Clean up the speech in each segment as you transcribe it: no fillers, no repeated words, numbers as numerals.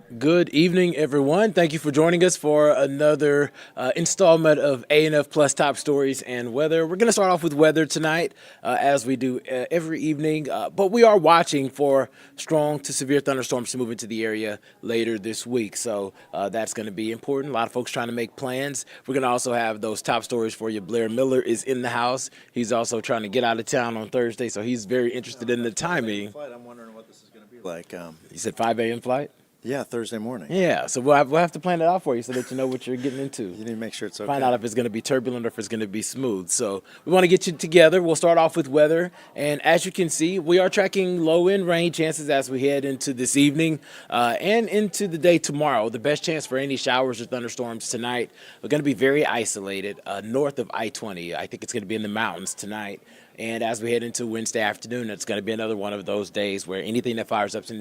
Good evening, everyone. Thank you for joining us for another installment of ANF Plus Top Stories and Weather. We're going to start off with weather tonight, as we do every evening, but we are watching for strong to severe thunderstorms to move into the area later this week. So that's going to be important. A lot of folks trying to make plans. We're going to also have those top stories for you. Blair Miller is in the house. He's also trying to get out of town on Thursday, so he's very interested in the timing. I'm wondering what this is going to be like. You said 5 a.m. flight? Yeah, Thursday morning. Yeah, so we'll have to plan it out for you so that you know what you're getting into. You need to make sure it's okay. Find out if it's going to be turbulent or if it's going to be smooth. So we want to get you together. We'll start off with weather. And as you can see, we are tracking low-end rain chances as we head into this evening and into the day tomorrow. The best chance for any showers or thunderstorms tonight are going to be very isolated north of I-20. I think it's going to be in the mountains tonight. And as we head into Wednesday afternoon, it's going to be another one of those days where anything that fires up in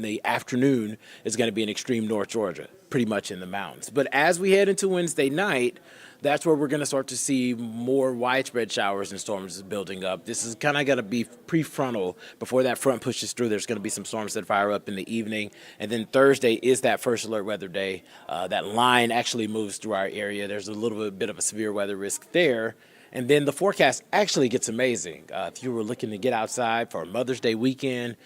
the afternoon is going to be in extreme North Georgia, pretty much in the mountains. But as we head into Wednesday night, that's where we're going to start to see more widespread showers and storms building up. This is kind of going to be prefrontal before that front pushes through. There's going to be some storms that fire up in the evening. And then Thursday is that first alert weather day. That line actually moves through our area. There's a little bit of a severe weather risk there. And then the forecast actually gets amazing. If you were looking to get outside for a Mother's Day weekend,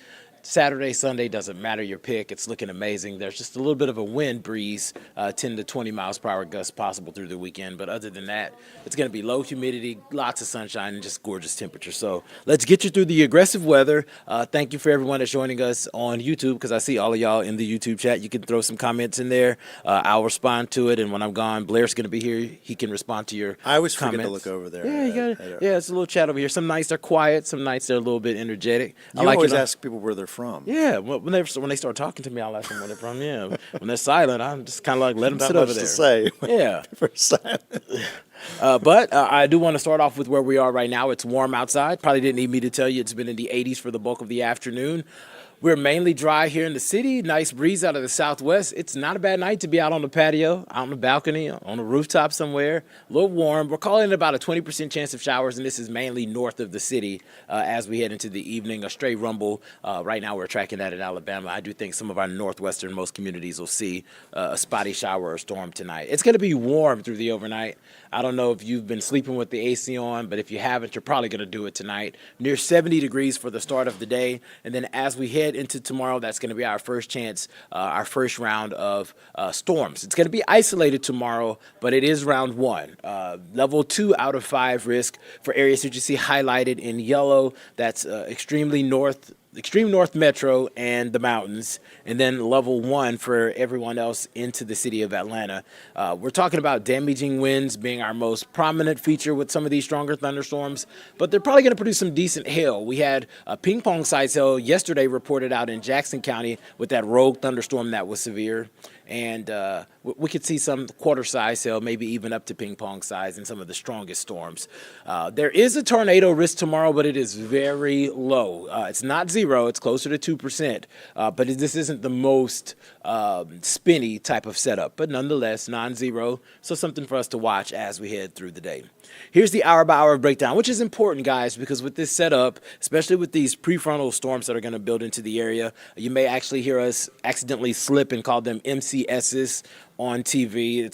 Saturday, Sunday, doesn't matter your pick. It's looking amazing. There's just a little bit of a wind breeze, 10 to 20 miles per hour gusts possible through the weekend. But other than that, it's going to be low humidity, lots of sunshine, and just gorgeous temperature. So let's get you through the aggressive weather. Thank you for everyone that's joining us on YouTube, because I see all of y'all in the YouTube chat. You can throw some comments in there. I'll respond to it. And when I'm gone, Blair's going to be here. He can respond to your I always comments. forget to look over there. Yeah, you got it. Yeah, it's a little chat over here. Some nights they're quiet. Some nights they're a little bit energetic. You always ask people where they're from. Yeah, when they start talking to me, I'll ask them where they're from. Yeah, when they're silent, I'm just kind of like let them Not sit much over there. to say. Yeah, For silent. but I do want to start off with where we are right now. It's warm outside. Probably didn't need me to tell you. It's been in the 80s for the bulk of the afternoon. We're mainly dry here in the city. Nice breeze out of the southwest. It's not a bad night to be out on the patio, out on the balcony, on a rooftop somewhere. A little warm. We're calling it about a 20% chance of showers, and this is mainly north of the city as we head into the evening. A stray rumble. Right now we're tracking that in Alabama. I do think some of our northwesternmost communities will see a spotty shower or storm tonight. It's going to be warm through the overnight. I don't know if you've been sleeping with the AC on, but if you haven't, you're probably going to do it tonight. Near 70 degrees for the start of the day. And then as we head into tomorrow, that's going to be our first chance, our first round of storms. It's going to be isolated tomorrow, but it is round one. Level 2 out of 5 risk for areas that you see highlighted in yellow. That's extreme north metro and the mountains, and then level 1 for everyone else into the city of Atlanta. We're talking about damaging winds being our most prominent feature with some of these stronger thunderstorms, but they're probably going to produce some decent hail. We had a ping pong size hail yesterday reported out in Jackson County with that rogue thunderstorm that was severe. And we could see some quarter-size hail, maybe even up to ping-pong size in some of the strongest storms. There is a tornado risk tomorrow, but it is very low. It's not zero. It's closer to 2%. But this isn't the most spinny type of setup. But nonetheless, non-zero. So something for us to watch as we head through the day. Here's the hour-by-hour breakdown, which is important, guys, because with this setup, especially with these prefrontal storms that are going to build into the area, you may actually hear us accidentally slip and call them MCSs on TV.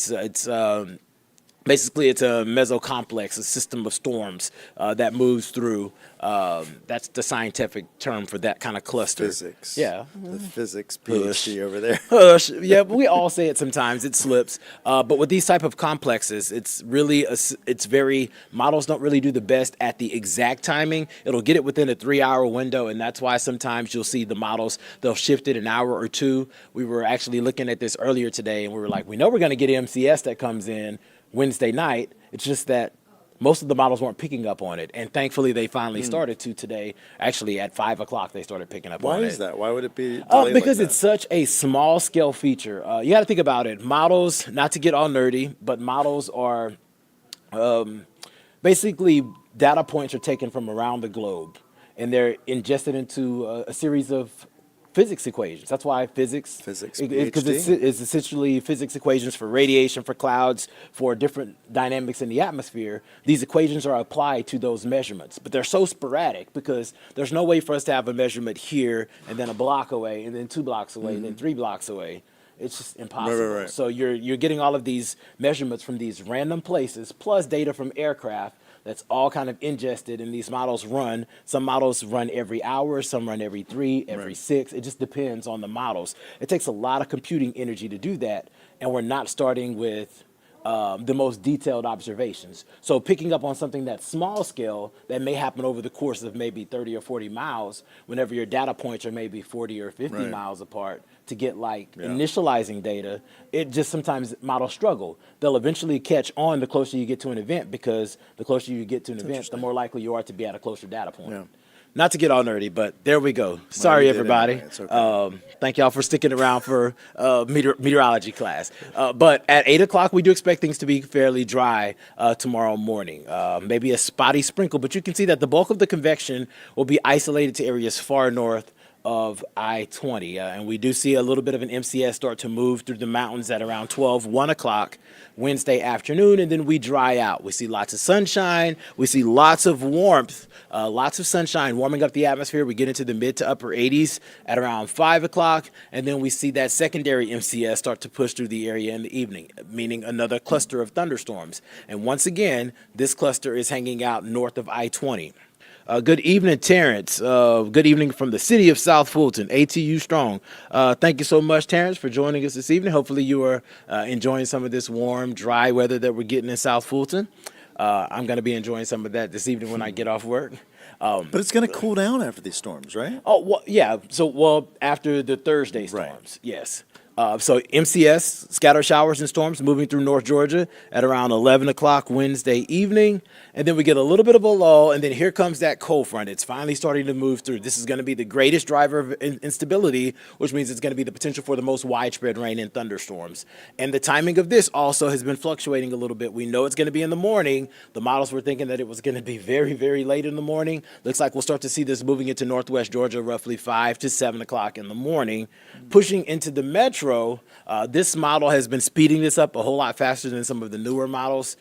Basically, it's a mesocomplex, a system of storms that moves through. That's the scientific term for that kind of cluster. Physics. Yeah. The physics PhD over there. Hush. Yeah, but we all say it sometimes. It slips. But with these type of complexes, it's very, models don't really do the best at the exact timing. It'll get it within a 3-hour window, and that's why sometimes you'll see the models, they'll shift it an hour or two. We were actually looking at this earlier today, and we were like, we know we're going to get MCS that comes in Wednesday night. It's just that most of the models weren't picking up on it, and thankfully they finally started to today. Actually, at 5 o'clock they started picking up on it. Why is that? Why would it be delayed Because like it's such a small scale feature. You got to think about it. Models, not to get all nerdy, but models are basically data points are taken from around the globe, and they're ingested into a series of physics equations. That's why physics, because it's essentially physics equations for radiation, for clouds, for different dynamics in the atmosphere. These equations are applied to those measurements, but they're so sporadic because there's no way for us to have a measurement here and then a block away and then 2 blocks away and then 3 blocks away. It's just impossible. right. So you're getting all of these measurements from these random places, plus data from aircraft that's all kind of ingested, and these models run. Some models run every hour, some run every 3, every 6. It just depends on the models. It takes a lot of computing energy to do that, and we're not starting with the most detailed observations. So picking up on something that's small scale that may happen over the course of maybe 30 or 40 miles, whenever your data points are maybe 40 or 50 Right. miles apart, to get like Yeah. initializing data, it just sometimes models struggle. They'll eventually catch on the closer you get to an event, because the closer you get to an event, the more likely you are to be at a closer data point. Yeah. Not to get all nerdy, but there we go. Sorry, you did everybody. anyway. It's okay. Thank y'all for sticking around for meteorology class. But at 8 o'clock, we do expect things to be fairly dry tomorrow morning. Maybe a spotty sprinkle, but you can see that the bulk of the convection will be isolated to areas far north of I-20. And we do see a little bit of an MCS start to move through the mountains at around 1 o'clock Wednesday afternoon, and then we dry out. We see lots of sunshine. We see lots of warmth, lots of sunshine warming up the atmosphere. We get into the mid to upper 80s at around 5 o'clock, and then we see that secondary MCS start to push through the area in the evening, meaning another cluster of thunderstorms. And once again, this cluster is hanging out north of I-20. Good evening, Terrence. Good evening from the city of South Fulton, ATU Strong. Thank you so much, Terrence, for joining us this evening. Hopefully you are enjoying some of this warm, dry weather that we're getting in South Fulton. I'm going to be enjoying some of that this evening when I get off work. But it's going to cool down after these storms, right? Oh, well, yeah. So, well, after the Thursday storms, yes. So MCS, scattered showers and storms moving through North Georgia at around 11 o'clock Wednesday evening. And then we get a little bit of a lull, and then here comes that cold front. It's finally starting to move through. This is going to be the greatest driver of instability, which means it's going to be the potential for the most widespread rain and thunderstorms. And the timing of this also has been fluctuating a little bit. We know it's going to be in the morning. The models were thinking that it was going to be very, very late in the morning. Looks like we'll start to see this moving into northwest Georgia roughly 5 to 7 o'clock in the morning. Pushing into the metro, this model has been speeding this up a whole lot faster than some of the newer models.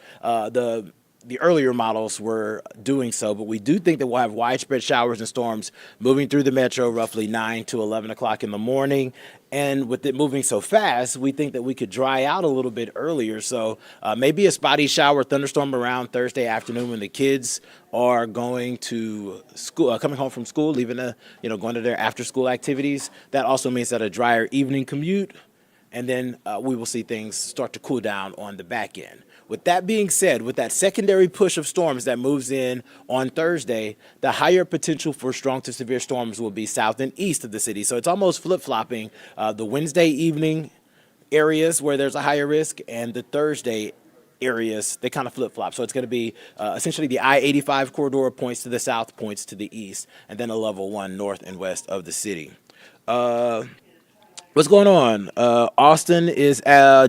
The earlier models were doing so, but we do think that we'll have widespread showers and storms moving through the metro roughly 9 to 11 o'clock in the morning. And with it moving so fast, we think that we could dry out a little bit earlier. So maybe a spotty shower thunderstorm around Thursday afternoon when the kids are going to school, coming home from school, leaving going to their after school activities. That also means that a drier evening commute, and then we will see things start to cool down on the back end. With that being said, with that secondary push of storms that moves in on Thursday, the higher potential for strong to severe storms will be south and east of the city. So it's almost flip-flopping the Wednesday evening areas where there's a higher risk, and the Thursday areas, they kind of flip-flop. So it's going to be essentially the I-85 corridor points to the south, points to the east, and then a level 1 north and west of the city. What's going on? Austin is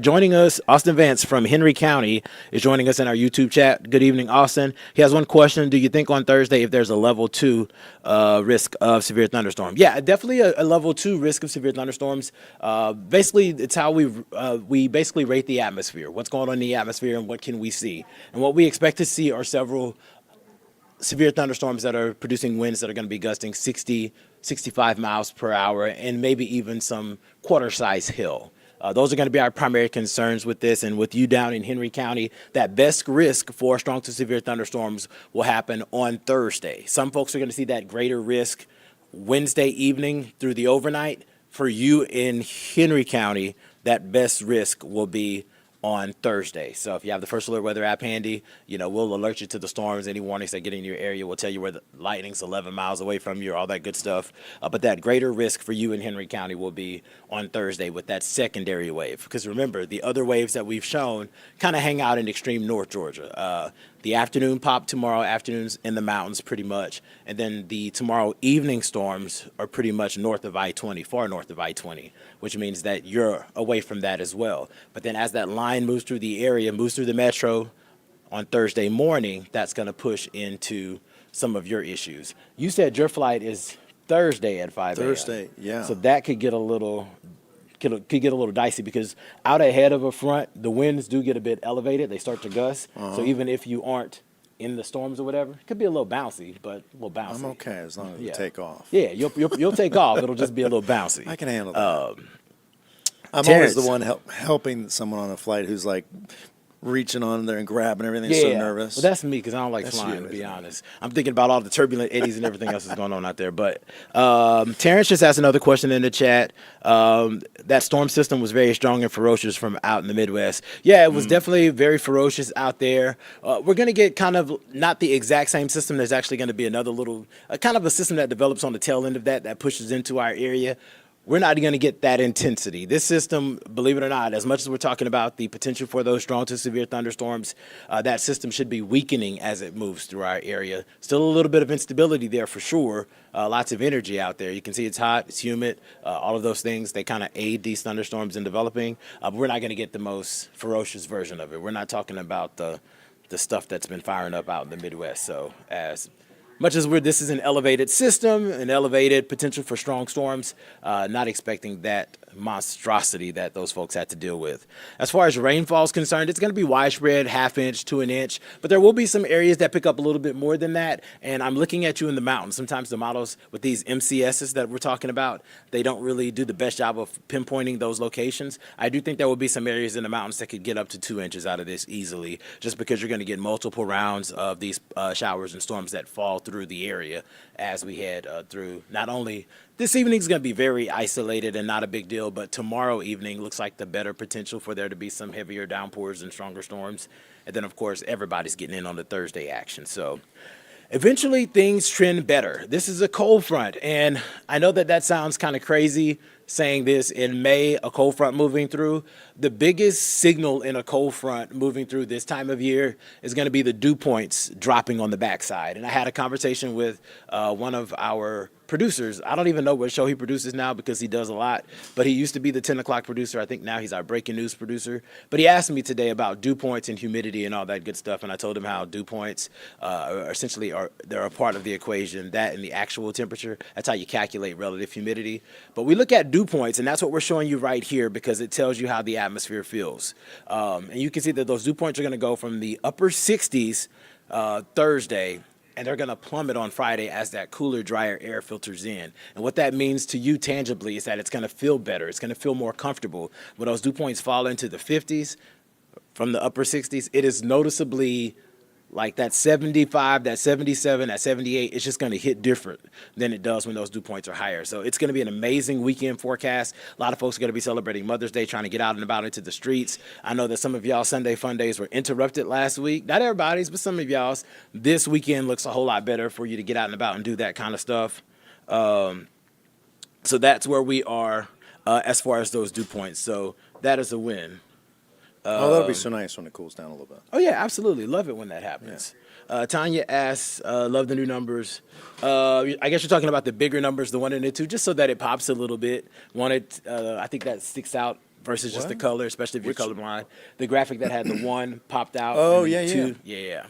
joining us. Austin Vance from Henry County is joining us in our YouTube chat. Good evening, Austin. He has one question. Do you think on Thursday if there's a level 2 risk of severe thunderstorm? Yeah, definitely a level 2 risk of severe thunderstorms. Basically, it's how we basically rate the atmosphere. What's going on in the atmosphere and what can we see? And what we expect to see are several severe thunderstorms that are producing winds that are going to be gusting 60, 65 miles per hour, and maybe even some quarter-size hail. Those are going to be our primary concerns with this. And with you down in Henry County, that best risk for strong to severe thunderstorms will happen on Thursday. Some folks are going to see that greater risk Wednesday evening through the overnight. For you in Henry County, that best risk will be on Thursday. So if you have the First Alert Weather app handy, we'll alert you to the storms. Any warnings that get in your area, we'll tell you where the lightning's 11 miles away from you, all that good stuff. But that greater risk for you in Henry County will be on Thursday with that secondary wave. Because remember, the other waves that we've shown kind of hang out in extreme North Georgia. The afternoon pop tomorrow, afternoons in the mountains pretty much. And then the tomorrow evening storms are pretty much north of I-20, far north of I-20, which means that you're away from that as well. But then as that line moves through the area, moves through the metro on Thursday morning, that's going to push into some of your issues. You said your flight is Thursday at 5 a.m. Thursday, yeah. So that could get a little dicey, because out ahead of a front, the winds do get a bit elevated. They start to gust. So even if you aren't in the storms or whatever, it could be a little bouncy, but a little bouncy. I'm okay as long as we take off. Yeah, you'll take off. It'll just be a little bouncy. I can handle that. I'm always the one helping someone on a flight who's like reaching on there and grabbing everything. So nervous. Well, that's me because I don't like flying, to be honest. I'm thinking about all the turbulent eddies and everything else that's going on out there. But Terrence just asked another question in the chat. That storm system was very strong and ferocious from out in the Midwest. Yeah, it was definitely very ferocious out there. We're going to get kind of not the exact same system. There's actually going to be another little kind of a system that develops on the tail end of that pushes into our area. We're not going to get that intensity. This system, believe it or not, as much as we're talking about the potential for those strong to severe thunderstorms, that system should be weakening as it moves through our area. Still a little bit of instability there for sure. Lots of energy out there. You can see it's hot, it's humid, all of those things, they kind of aid these thunderstorms in developing. But we're not going to get the most ferocious version of it. We're not talking about the stuff that's been firing up out in the Midwest. So as much as this is an elevated system, an elevated potential for strong storms, not expecting that monstrosity that those folks had to deal with. As far as rainfall is concerned, it's going to be widespread, half inch to an inch, but there will be some areas that pick up a little bit more than that. And I'm looking at you in the mountains. Sometimes the models with these MCSs that we're talking about, they don't really do the best job of pinpointing those locations. I do think there will be some areas in the mountains that could get up to 2 inches out of this easily, just because you're going to get multiple rounds of these showers and storms that fall through the area as we head through. Not only this evening is going to be very isolated and not a big deal, but tomorrow evening looks like the better potential for there to be some heavier downpours and stronger storms. And then, of course, everybody's getting in on the Thursday action. So eventually things trend better. This is a cold front, and I know that sounds kind of crazy saying this in May, a cold front moving through. The biggest signal in a cold front moving through this time of year is going to be the dew points dropping on the backside. And I had a conversation with one of our producers. I don't even know what show he produces now because he does a lot, but he used to be the 10 o'clock producer. I think now he's our breaking news producer. But he asked me today about dew points and humidity and all that good stuff, and I told him how dew points they're a part of the equation, that and the actual temperature. That's how you calculate relative humidity. But we look at dew points, and that's what we're showing you right here because it tells you how the atmosphere feels. And you can see that those dew points are going to go from the upper 60s Thursday, and they're going to plummet on Friday as that cooler, drier air filters in. And what that means to you tangibly is that it's going to feel better. It's going to feel more comfortable. When those dew points fall into the 50s from the upper 60s, it is noticeably like that 75, that 77, that 78, it's just going to hit different than it does when those dew points are higher. So it's going to be an amazing weekend forecast. A lot of folks are going to be celebrating Mother's Day, trying to get out and about into the streets. I know that some of y'all Sunday fun days were interrupted last week. Not everybody's, but some of y'all's. This weekend looks a whole lot better for you to get out and about and do that kind of stuff. So that's where we are as far as those dew points. So that is a win. That'll be so nice when it cools down a little bit. Oh, yeah, absolutely. Love it when that happens. Yeah. Tanya asks, love the new numbers. I guess you're talking about the bigger numbers, the 1 and the 2, just so that it pops a little bit. I think that sticks out versus just the color, especially if you're colorblind. The graphic that had the 1 popped out. Oh, and yeah, the 2, yeah.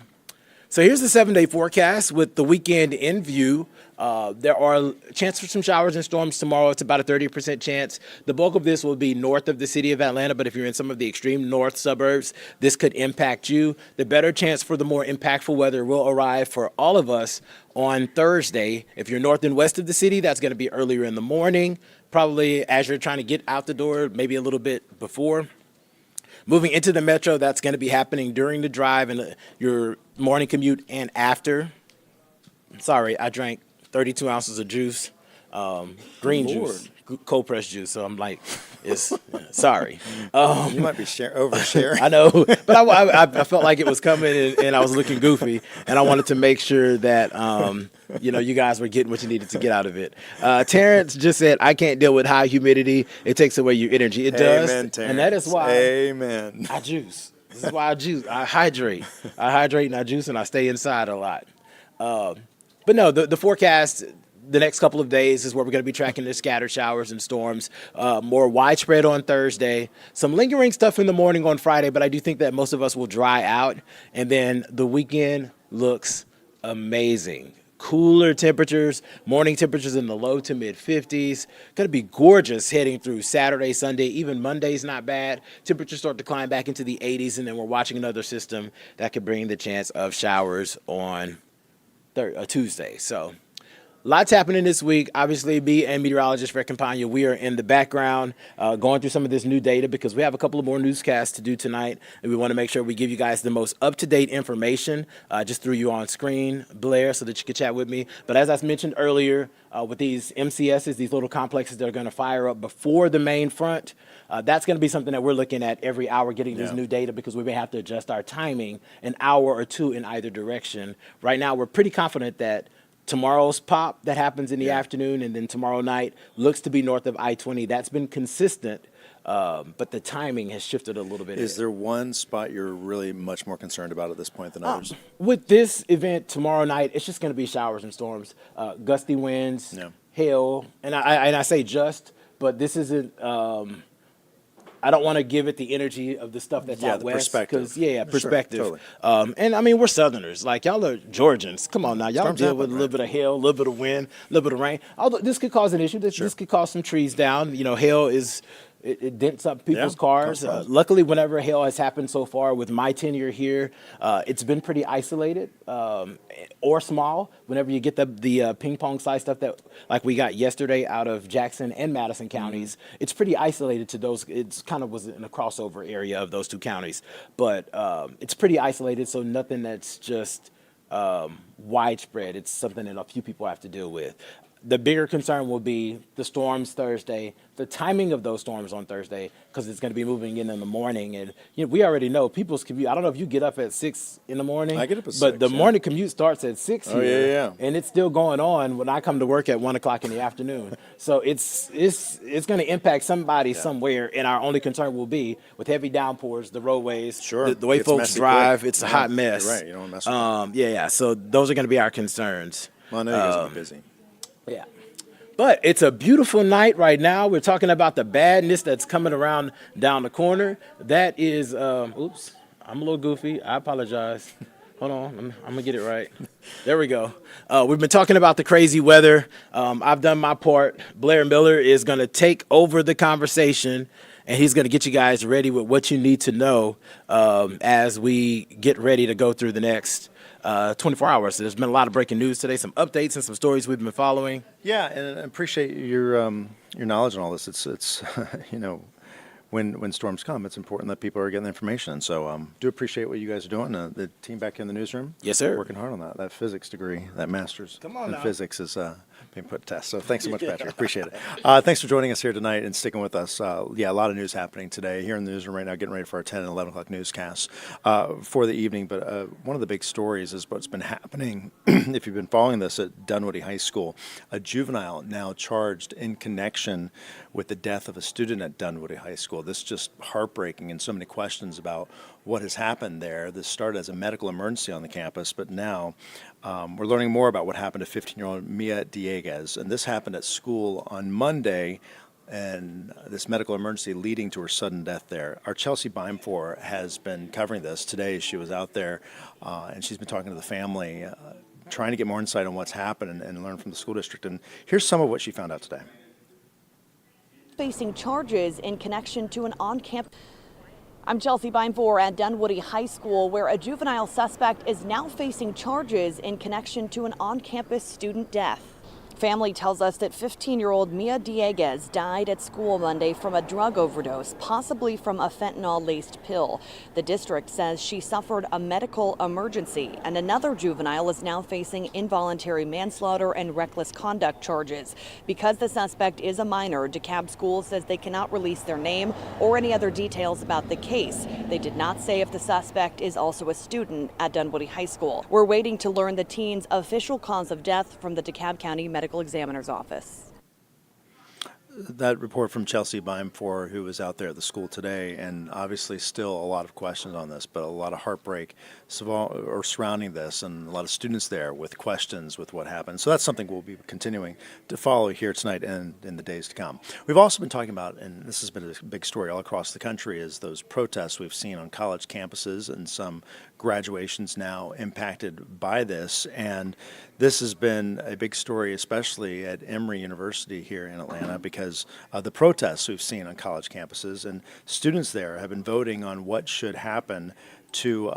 So here's the 7-day forecast with the weekend in view. There are chances for some showers and storms tomorrow. It's about a 30% chance. The bulk of this will be north of the city of Atlanta, but if you're in some of the extreme north suburbs, this could impact you. The better chance for the more impactful weather will arrive for all of us on Thursday. If you're north and west of the city, that's going to be earlier in the morning, probably as you're trying to get out the door, maybe a little bit before. Moving into the metro, that's going to be happening during the drive and your morning commute and after. Sorry, I drank 32 ounces of juice, green juice, cold pressed juice. So I'm like, sorry. You might be oversharing. I know, but I felt like it was coming and I was looking goofy, and I wanted to make sure that you guys were getting what you needed to get out of it. Terrence just said, "I can't deal with high humidity. It takes away your energy." It does, Amen, Terrence. And that is why Amen. I juice. This is why I juice. I hydrate. And I juice, and I stay inside a lot. But no, the forecast the next couple of days is where we're going to be tracking the scattered showers and storms, more widespread on Thursday, some lingering stuff in the morning on Friday, but I do think that most of us will dry out. And then the weekend looks amazing. Cooler temperatures, morning temperatures in the low to mid 50s. Going to be gorgeous heading through Saturday, Sunday, even Monday's not bad. Temperatures start to climb back into the 80s, and then we're watching another system that could bring the chance of showers on Tuesday. So Lots happening this week. Obviously, me and meteorologist Fred Campagna, we are in the background going through some of this new data because we have a couple of more newscasts to do tonight, and we want to make sure we give you guys the most up-to-date information. Just threw you on screen, Blair, so that you could chat with me. But as I mentioned earlier, with these MCSs, these little complexes that are going to fire up before the main front, that's going to be something that we're looking at every hour, getting this new data, because we may have to adjust our timing an hour or two in either direction. Right now, we're pretty confident that tomorrow's pop that happens in the afternoon and then tomorrow night looks to be north of I-20. That's been consistent, but the timing has shifted a little bit. Is there one spot you're really much more concerned about at this point than others? With this event tomorrow night, it's just going to be showers and storms, gusty winds, hail, and I say just, but this isn't. I don't want to give it the energy of the stuff that's out west. Because perspective. Sure, totally. And I mean, we're Southerners. Like, y'all are Georgians. Come on now. Y'all Storms deal happen, with a little bit of hail, a little bit of wind, a little bit of rain. Although this could cause an issue. This could cause some trees down. You know, hail is. It dents up people's cars. Luckily, whenever hail has happened so far with my tenure here, it's been pretty isolated or small. Whenever you get the ping pong size stuff that like we got yesterday out of Jackson and Madison counties, it's pretty isolated to those. It's kind of was in a crossover area of those two counties, but it's pretty isolated. So nothing that's just widespread. It's something that a few people have to deal with. The bigger concern will be the storms Thursday, the timing of those storms on Thursday, because it's going to be moving in the morning. And we already know people's commute. I don't know if you get up at 6 in the morning. I get up at 6. But the morning commute starts at 6 here. Yeah. And it's still going on when I come to work at 1 o'clock in the afternoon. So it's going to impact somebody somewhere. And our only concern will be with heavy downpours, the roadways, the way folks drive. It's a hot mess. You're right. You don't want to mess with it. So those are going to be our concerns. Well, I know you guys are busy. Yeah. But it's a beautiful night right now. We're talking about the badness that's coming around down the corner. That is, oops, I'm a little goofy. I apologize. Hold on. I'm going to get it right. There we go. We've been talking about the crazy weather. I've done my part. Blair Miller is going to take over the conversation, and he's going to get you guys ready with what you need to know as we get ready to go through the next 24 hours. So there's been a lot of breaking news today, some updates and some stories we've been following. Yeah, and I appreciate your knowledge on all this. It's when storms come, it's important that people are getting the information. So do appreciate what you guys are doing. The team back in the newsroom, yes, sir, working hard on that. That physics degree, that master's in physics is being put to test. So thanks so much, Patrick. Appreciate it. Thanks for joining us here tonight and sticking with us. A lot of news happening today here in the newsroom right now, getting ready for our 10 and 11 o'clock newscasts for the evening. But one of the big stories is what's been happening, if you've been following this, at Dunwoody High School. A juvenile now charged in connection with the death of a student at Dunwoody High School. This is just heartbreaking, and so many questions about what has happened there. This started as a medical emergency on the campus, but now we're learning more about what happened to 15-year-old Mia Dieguez. And this happened at school on Monday, and this medical emergency leading to her sudden death there. Our Chelsea Beimfor has been covering this. Today she was out there, and she's been talking to the family, trying to get more insight on what's happened and learn from the school district. And here's some of what she found out today. Facing charges in connection to an on-campus. I'm Chelsea Beimfor at Dunwoody High School, where a juvenile suspect is now facing charges in connection to an on-campus student death. Family tells us that 15-year-old Mia Dieguez died at school Monday from a drug overdose, possibly from a fentanyl-laced pill. The district says she suffered a medical emergency, and another juvenile is now facing involuntary manslaughter and reckless conduct charges. Because the suspect is a minor, DeKalb Schools says they cannot release their name or any other details about the case. They did not say if the suspect is also a student at Dunwoody High School. We're waiting to learn the teen's official cause of death from the DeKalb County Medical Examiner's Office. That report from Chelsea Beimfor, who was out there at the school today, and obviously still a lot of questions on this, but a lot of heartbreak surrounding this, and a lot of students there with questions with what happened. So that's something we'll be continuing to follow here tonight and in the days to come. We've also been talking about, and this has been a big story all across the country, is those protests we've seen on college campuses and some graduations now impacted by this. And this has been a big story, especially at Emory University here in Atlanta, because of the protests we've seen on college campuses. And students there have been voting on what should happen to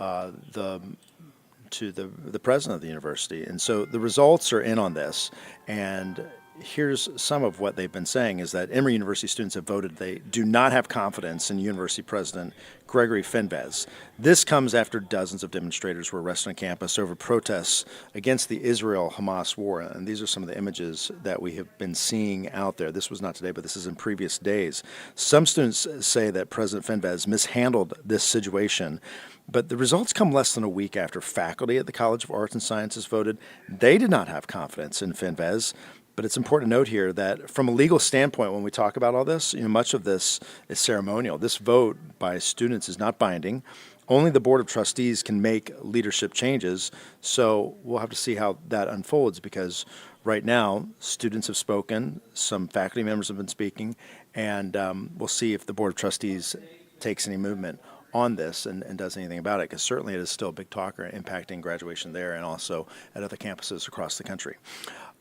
to the president of the university. And so the results are in on this. And here's some of what they've been saying is that Emory University students have voted they do not have confidence in University President Gregory Fenves. This comes after dozens of demonstrators were arrested on campus over protests against the Israel-Hamas war. And these are some of the images that we have been seeing out there. This was not today, but this is in previous days. Some students say that President Fenves mishandled this situation. But the results come less than a week after faculty at the College of Arts and Sciences voted they did not have confidence in Fenves. But it's important to note here that from a legal standpoint, when we talk about all this, much of this is ceremonial. This vote by students is not binding. Only the Board of Trustees can make leadership changes. So we'll have to see how that unfolds, because right now students have spoken, some faculty members have been speaking, and we'll see if the Board of Trustees takes any movement on this and does anything about it, because certainly it is still a big talker impacting graduation there and also at other campuses across the country.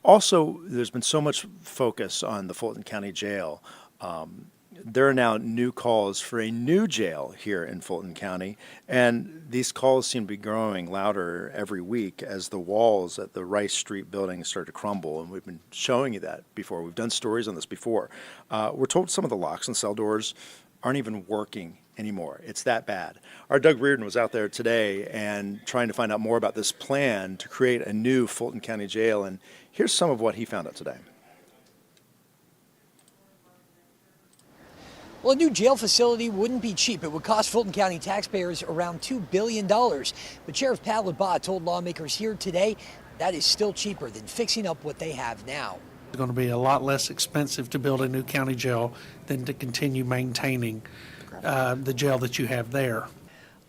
Also, there's been so much focus on the Fulton County Jail. There are now new calls for a new jail here in Fulton County, and these calls seem to be growing louder every week as the walls at the Rice Street building start to crumble, and we've been showing you that before. We've done stories on this before. We're told some of the locks and cell doors aren't even working anymore. It's that bad. Our Doug Reardon was out there today and trying to find out more about this plan to create a new Fulton County jail, and here's some of what he found out today. Well, a new jail facility wouldn't be cheap. It would cost Fulton County taxpayers around $2 billion. But Sheriff Pat Labat told lawmakers here today that is still cheaper than fixing up what they have now. It's going to be a lot less expensive to build a new county jail than to continue maintaining the jail that you have there.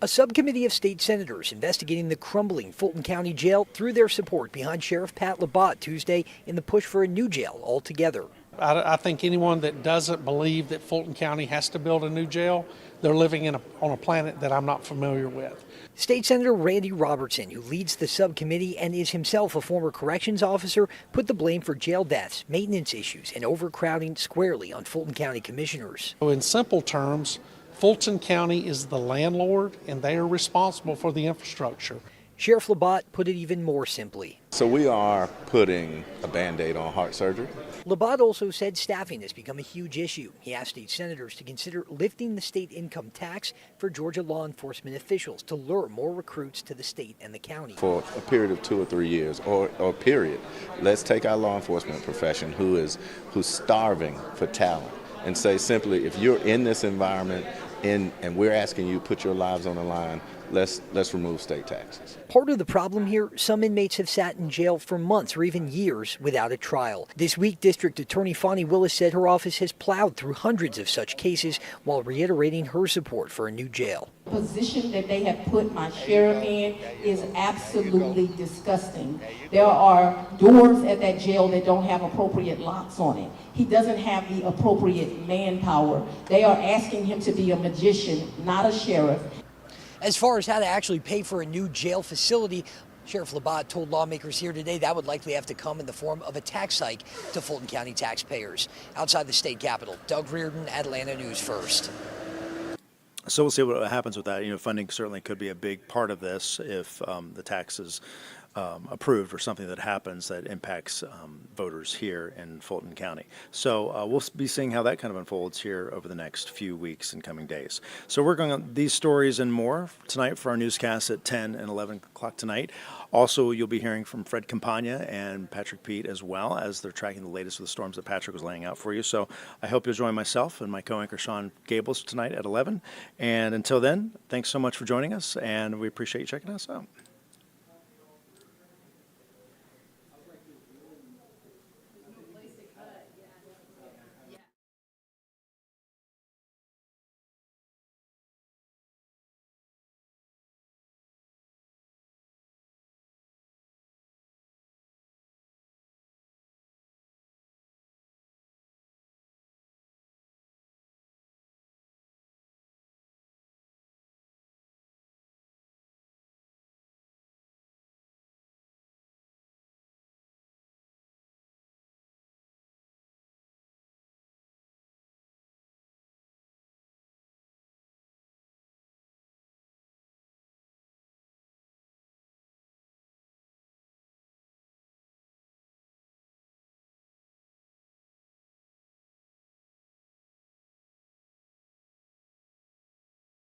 A subcommittee of state senators investigating the crumbling Fulton County Jail threw their support behind Sheriff Pat Labat Tuesday in the push for a new jail altogether. I think anyone that doesn't believe that Fulton County has to build a new jail, they're living on a planet that I'm not familiar with. State Senator Randy Robertson, who leads the subcommittee and is himself a former corrections officer, put the blame for jail deaths, maintenance issues, and overcrowding squarely on Fulton County commissioners. So in simple terms, Fulton County is the landlord, and they are responsible for the infrastructure. Sheriff Labat put it even more simply. So we are putting a Band-Aid on heart surgery. Labat also said staffing has become a huge issue. He asked state senators to consider lifting the state income tax for Georgia law enforcement officials to lure more recruits to the state and the county. For a period of 2 or 3 years, or period, let's take our law enforcement profession who's starving for talent and say simply, if you're in this environment and we're asking you to put your lives on the line, let's remove state taxes. Part of the problem here, some inmates have sat in jail for months or even years without a trial. This week, District Attorney Fonnie Willis said her office has plowed through hundreds of such cases while reiterating her support for a new jail. The position that they have put my sheriff in is absolutely disgusting. There are doors at that jail that don't have appropriate locks on it. He doesn't have the appropriate manpower. They are asking him to be a magician, not a sheriff. As far as how to actually pay for a new jail facility, Sheriff Labat told lawmakers here today that would likely have to come in the form of a tax hike to Fulton County taxpayers. Outside the state capitol, Doug Reardon, Atlanta News First. So we'll see what happens with that. Funding certainly could be a big part of this if the tax is approved or something that happens that impacts voters here in Fulton County. So we'll be seeing how that kind of unfolds here over the next few weeks and coming days. So we're going on these stories and more tonight for our newscasts at 10 and 11 o'clock tonight. Also, you'll be hearing from Fred Campagna and Patrick Pete as well, as they're tracking the latest of the storms that Patrick was laying out for you. So I hope you'll join myself and my co-anchor Sean Gables tonight at 11. And until then, thanks so much for joining us, and we appreciate you checking us out.